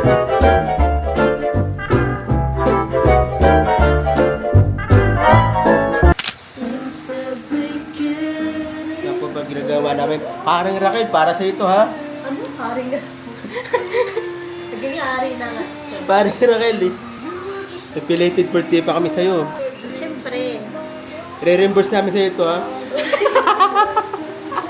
Yan po ba ginagawa namin? Parang Raquel, para sa ito ha? Ano? Hari nga. Naging hari na nga. Parang Raquel eh. Belated birthday pa kami sa'yo. Siyempre. Re-reimburse namin sa'yo ito ha?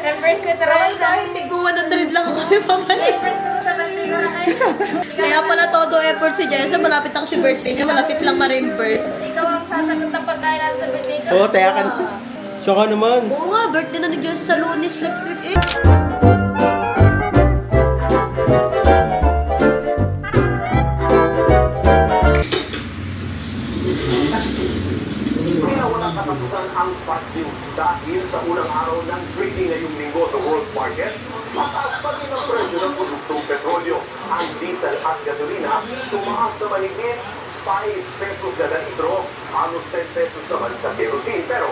Reverse ko ito Dahil dahil tiggo 100 lang kami pabalik. Reverse ko to sa birthday ko na kayo. Kaya pala todo effort si Jessa. Malapit ang si birthday niya. Malapit lang ma-reimburse. Ikaw ang sasagot ng pagkain natin sa birthday ko. Oo, taya ka. Siya ka naman. Oo nga, birthday na ni Jessa sa Lunes next week eh. Kaya walang katapusan ang fast news dahil sa unang araw ng trading ngayong linggo sa world market, mataas pa rin ang presyo ng produktong petrolyo. Ang diesel at gasolina tumaas na mahigit 5 pesos kada litro, halos 10 pesos naman sa kerosene. Pero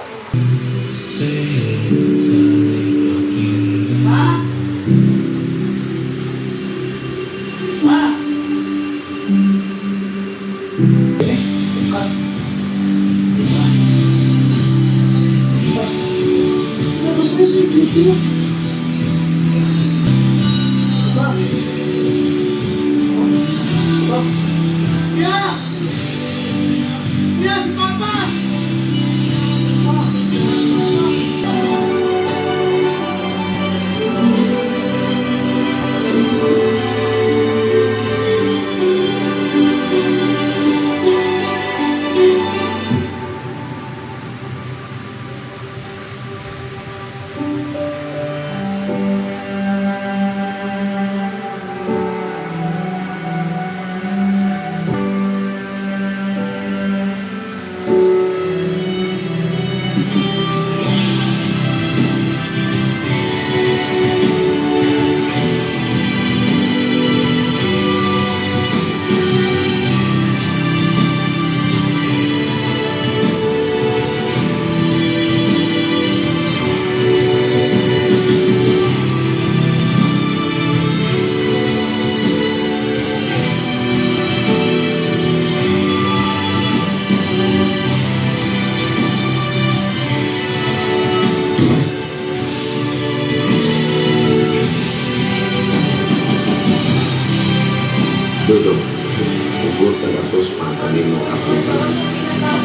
Dodo, ugot na datos para kanino akong balang.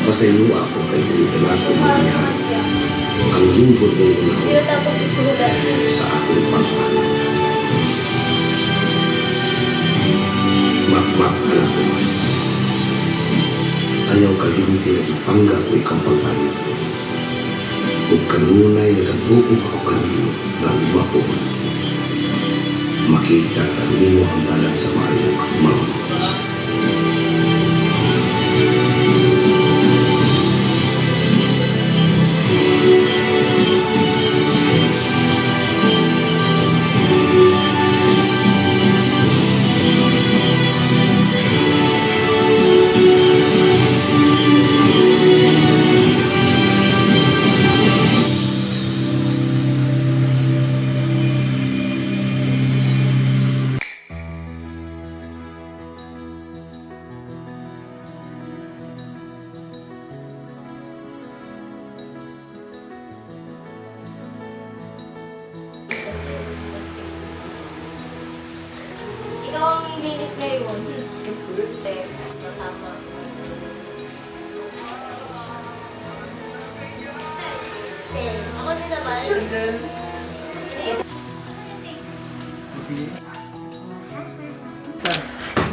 Pasaylo ako kay tinitan ako manihan. Ang lingkod mong unahon Hindi tapos isulat. sa akong pangpanan. Makmak anak ko. Ayaw kalimti na ipangga ko ikaw paghanip. Huwag kanunay nagagugong ako kanino na ang iba ko. Makita kanino ang dalan sa maayong kakumaon. Ikaw ang linis ngayon. Tama. Ako din naman. Iniisip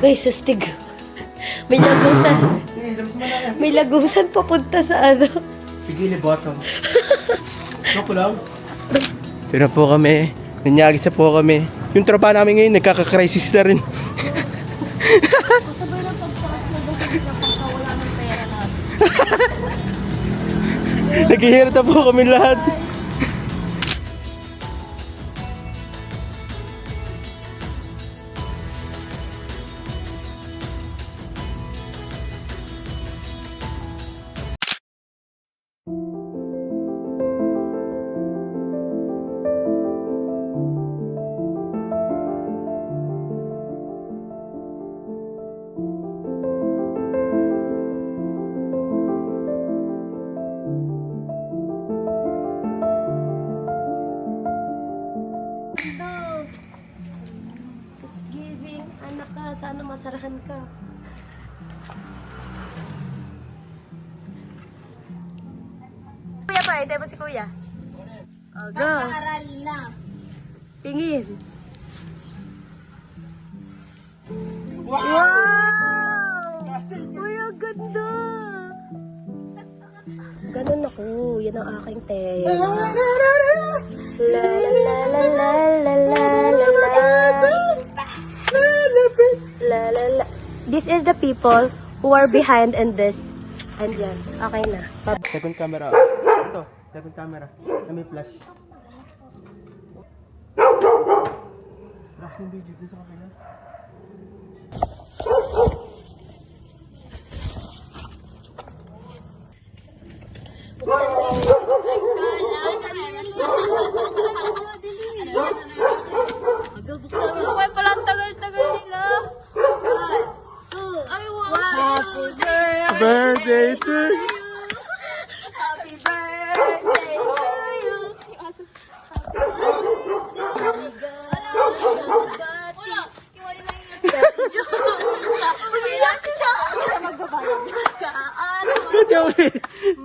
Guys, sustig. May lagusan. May lagusan papunta sa ano. Bigili bottom. Joke lang. Ito na po kami. Nanyagis na po kami. Yung tropa namin ngayon, nagkaka-crisis na rin. Kasabay ng pagpakas na dapat na pagkawala ng pera natin. Naghihirap na po kami lahat. Sana masarahan ka. Kuya pa, hindi mo si kuya. Oh, go. Aral na. Tingin. Wow! Uy, ang ganda! Ganun ako. Yan ang aking te. La la la la la la la la la la la. This is the people who are behind in this. And yan. Okay na. Second camera. Ito, second camera. Na may flash. Flash yung video dun sa kapila. Okay pala ang tagal-tagal nila. Ay, wow! Happy Birthday to you! Happy birthday to you! Umiyak siya!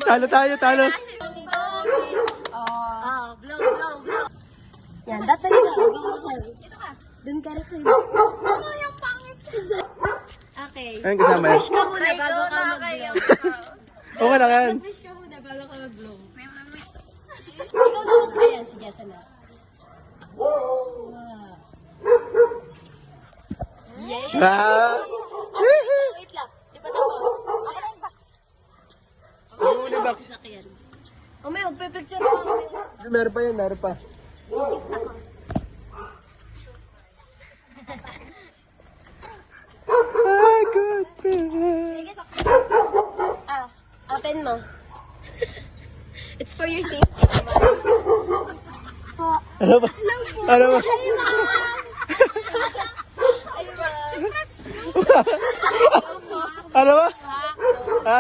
Talo tayo, talo. Blow, blow, blow. Yan, dati nila. Doon ka rin kayo. Yung pangit. Okay. Ayun, kasama yan. Wish ka muna bago ka mag-blow. Okay lang yan. Wish ka muna bago ka mag-blow. Ikaw naman. Ayan, sige, sana. Wow. Yeah. Ah! Wait lang. Di pa tapos. Ako na yung box. Yung uli box. Sasakyan. O may, magpipicture na ako. Meron pa yan, meron pa. Ah, good. Open mo. It's for your safety. Ano ba? Ano ba? Ay, ma! Ano ba? Ha?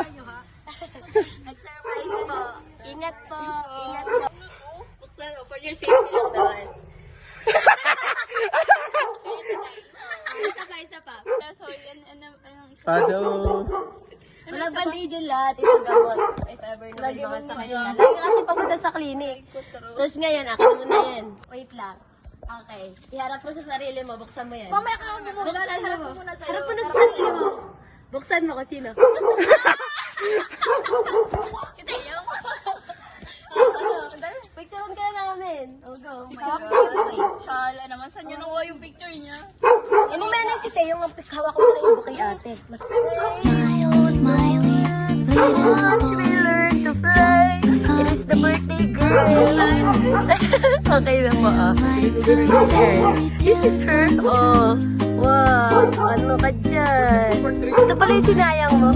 Nag-surprise po. Ingat po. Ingat po. Buksan mo. For your safety lang naman. Isa pa. Sorry, Pado. Walang band-aid yung lahat. Ito gamot. If ever na may mga sakit na. Lagi kasi papunta sa clinic. Tapos ngayon, akin mo na yan. Wait lang. Okay. Iharap mo sa sarili mo. Buksan mo yan. Mamaya ka mo muna. Buksan Harap mo. mo muna sa'yo. Harap mo na sa sarili mo. Buksan mo kung sino. Si Tayo. Picturean ka namin. Oh, go. Oh my God. Shala naman. Saan niya nakuha yung picture niya? Ano meron si Tayo ang hawak ko na yung kay ate. Mas Watch me learn to fly. It is the birthday girl. Okay na po, ah. This is her. Oh. Wow. Ano ka dyan? Ito pala yung sinayang mo.